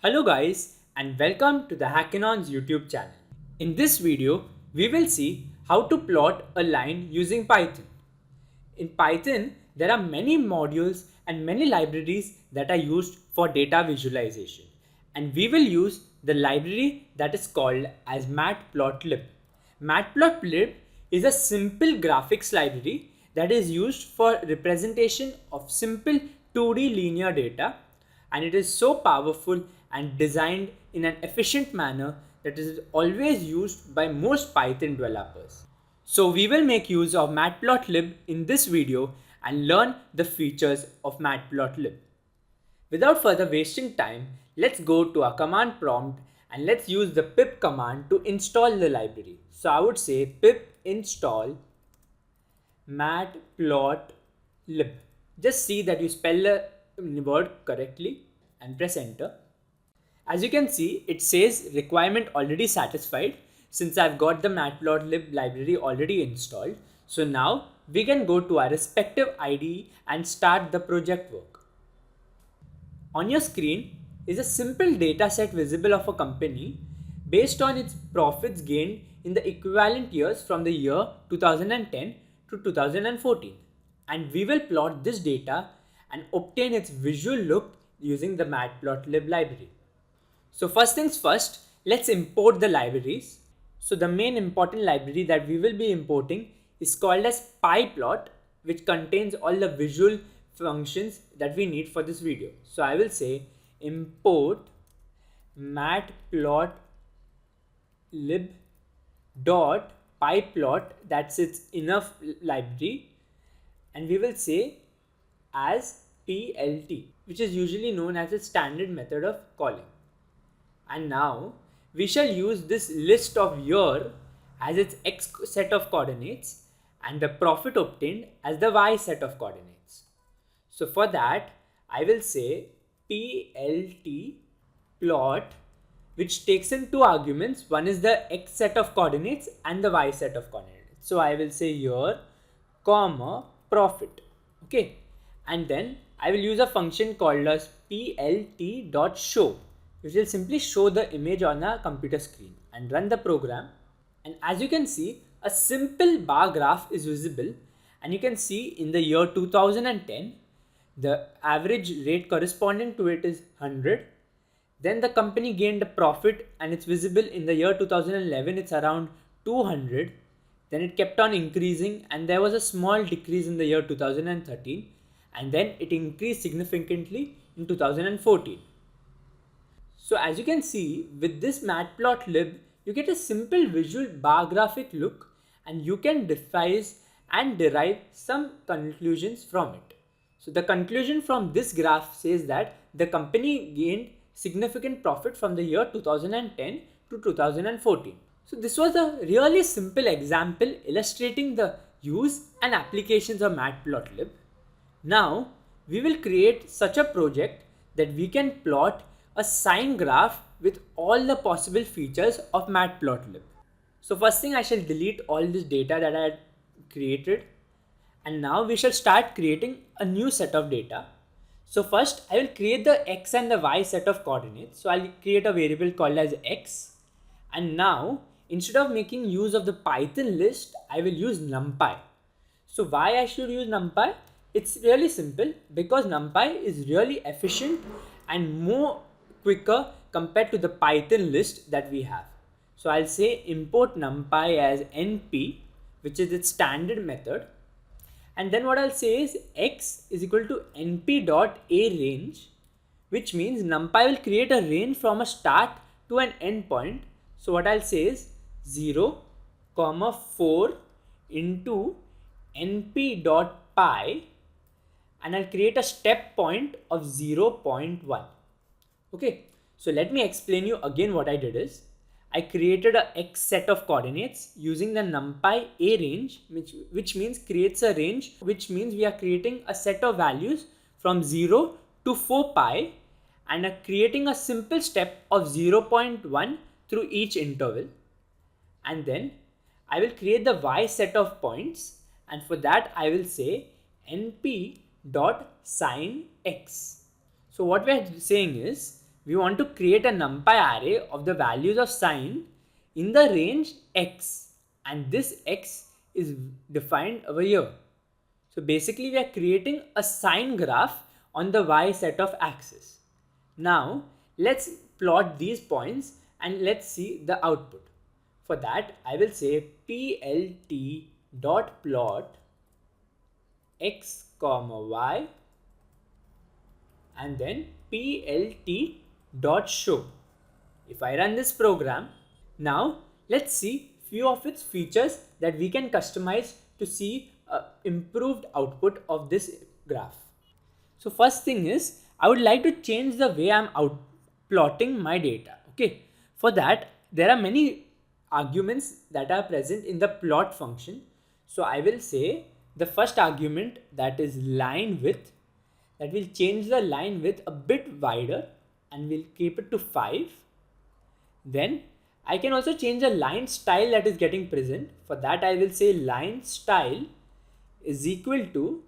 Hello guys and welcome to the Hackinon's YouTube channel. In this video, we will see how to plot a line using Python. In Python, there are many modules and many libraries that are used for data visualization. And we will use the library that is called as matplotlib. Matplotlib is a simple graphics library that is used for representation of simple 2D linear data, and it is so powerful and designed in an efficient manner that is always used by most Python developers. So we will make use of matplotlib in this video and learn the features of matplotlib. Without further wasting time, let's go to our command prompt and let's use the pip command to install the library. So I would say pip install matplotlib. Just see that you spell the word correctly and press enter. As you can see, it says requirement already satisfied since I've got the matplotlib library already installed. So now we can go to our respective IDE and start the project work. On your screen is a simple data set visible of a company based on its profits gained in the equivalent years from the year 2010 to 2014. And we will plot this data and obtain its visual look using the matplotlib library. So first things first, let's import the libraries. So the main important library that we will be importing is called as pyplot, which contains all the visual functions that we need for this video. So I will say import matplotlib.pyplot, that's its enough library, and we will say as plt, which is usually known as a standard method of calling. And now we shall use this list of year as its x set of coordinates and the profit obtained as the y set of coordinates. So for that, I will say plt plot, which takes in two arguments. One is the x set of coordinates and the y set of coordinates. So I will say year comma profit. Okay, and then I will use a function called as plt.show, which will simply show the image on a computer screen, and run the program. And as you can see, a simple bar graph is visible, and you can see in the year 2010 the average rate corresponding to it is 100. Then the company gained a profit and it's visible in the year 2011, it's around 200. Then it kept on increasing and there was a small decrease in the year 2013, and then it increased significantly in 2014. So as you can see, with this matplotlib, you get a simple visual bar graphic look, and you can devise and derive some conclusions from it. So the conclusion from this graph says that the company gained significant profit from the year 2010 to 2014. So this was a really simple example illustrating the use and applications of matplotlib. Now we will create such a project that we can plot a sine graph with all the possible features of matplotlib. So first thing, I shall delete all this data that I had created, and now we shall start creating a new set of data. So first I will create the x and the y set of coordinates. So I'll create a variable called as x, and now instead of making use of the Python list, I will use numpy. So why I should use numpy? It's really simple, because numpy is really efficient and more quicker compared to the Python list that we have. So I'll say import numpy as np, which is its standard method. And then what I'll say is x is equal to np.arange, which means numpy will create a range from a start to an end point. So what I'll say is 0, 4 into np.py, and I'll create a step point of 0.1. Okay, so let me explain you again. What I did is I created a x set of coordinates using the numpy arange, which means creates a range, which means we are creating a set of values from 0 to 4 pi, and are creating a simple step of 0.1 through each interval. And then I will create the y set of points, and for that I will say np.sinex. So what we are saying is we want to create a numpy array of the values of sine in the range x, and this x is defined over here. So basically we are creating a sine graph on the y set of axis. Now let's plot these points and let's see the output. For that I will say plt.plot x comma y and then plt.show. If I run this program, now let's see few of its features that we can customize to see improved output of this graph. So first thing is, I would like to change the way I'm out plotting my data. Okay, for that there are many arguments that are present in the plot function. So I will say the first argument, that is line width, that will change the line width a bit wider and we'll keep it to 5. Then I can also change the line style that is getting present. For that I will say line style is equal to,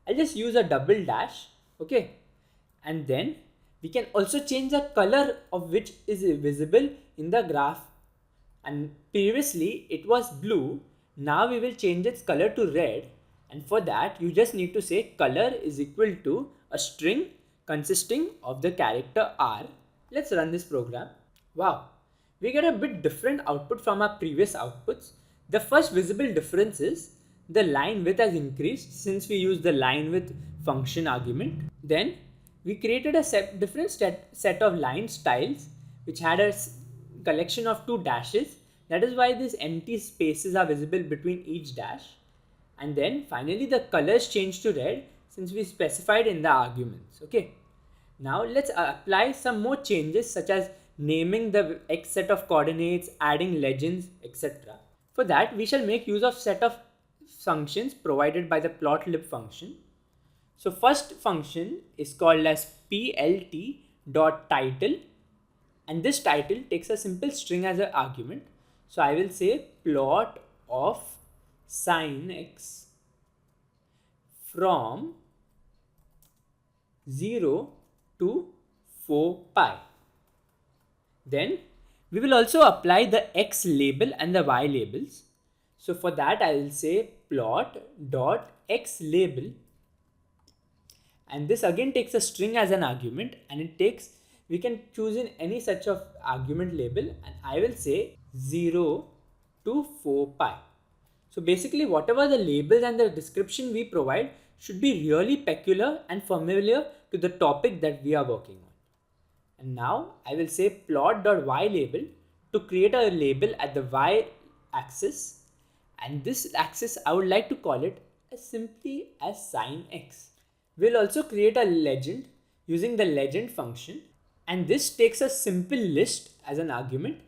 I'll just use a double dash, okay, and then we can also change the color of which is visible in the graph, and previously it was blue, now we will change its color to red, and for that you just need to say color is equal to a string consisting of the character R. Let's run this program. Wow, we get a bit different output from our previous outputs. The first visible difference is the line width has increased since we used the line width function argument. Then we created a different set of line styles which had a collection of 2 dashes. That is why these empty spaces are visible between each dash. And then finally the colors changed to red since we specified in the arguments. Okay. Now let's apply some more changes such as naming the x set of coordinates, adding legends, etc. For that we shall make use of set of functions provided by the plotlib function. So first function is called as plt.title, and this title takes a simple string as an argument. So I will say plot of sine x from 0 to 4 pi. Then we will also apply the x label and the y labels. So for that I will say plot dot x label, and this again takes a string as an argument, and we can choose in any such of argument label, and I will say 0 to 4 pi. So basically whatever the labels and the description we provide should be really peculiar and familiar to the topic that we are working on. And now I will say plot.y label to create a label at the y axis, and this axis I would like to call it as simply as sine x. We'll also create a legend using the legend function, and this takes a simple list as an argument,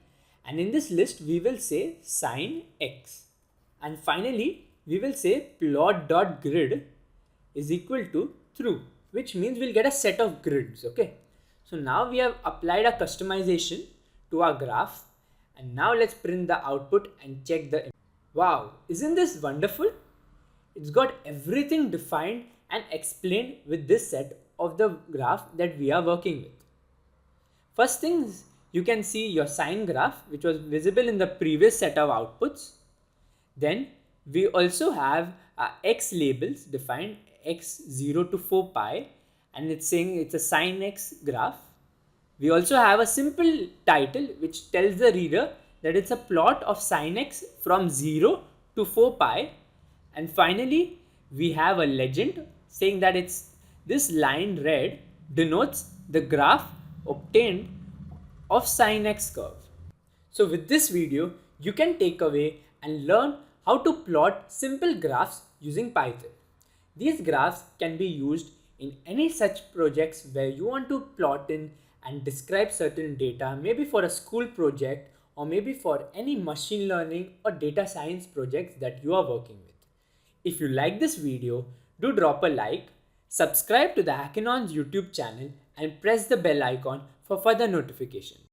and in this list we will say sine x. And finally we will say plot.grid is equal to true, which means we'll get a set of grids. Okay, so now we have applied a customization to our graph, and now let's print the output and check the. Wow, isn't this wonderful? It's got everything defined and explained with this set of the graph that we are working with. First things, you can see your sine graph which was visible in the previous set of outputs. Then we also have x labels defined, x 0 to 4 pi, and it's saying it's a sine x graph. We also have a simple title which tells the reader that it's a plot of sine x from 0 to 4 pi, and finally we have a legend saying that it's this line red denotes the graph obtained of sine x curve. So with this video you can take away and learn how to plot simple graphs using Python. These graphs can be used in any such projects where you want to plot in and describe certain data, maybe for a school project or maybe for any machine learning or data science projects that you are working with. If you like this video, do drop a like, subscribe to the Hackinon's YouTube channel and press the bell icon for further notifications.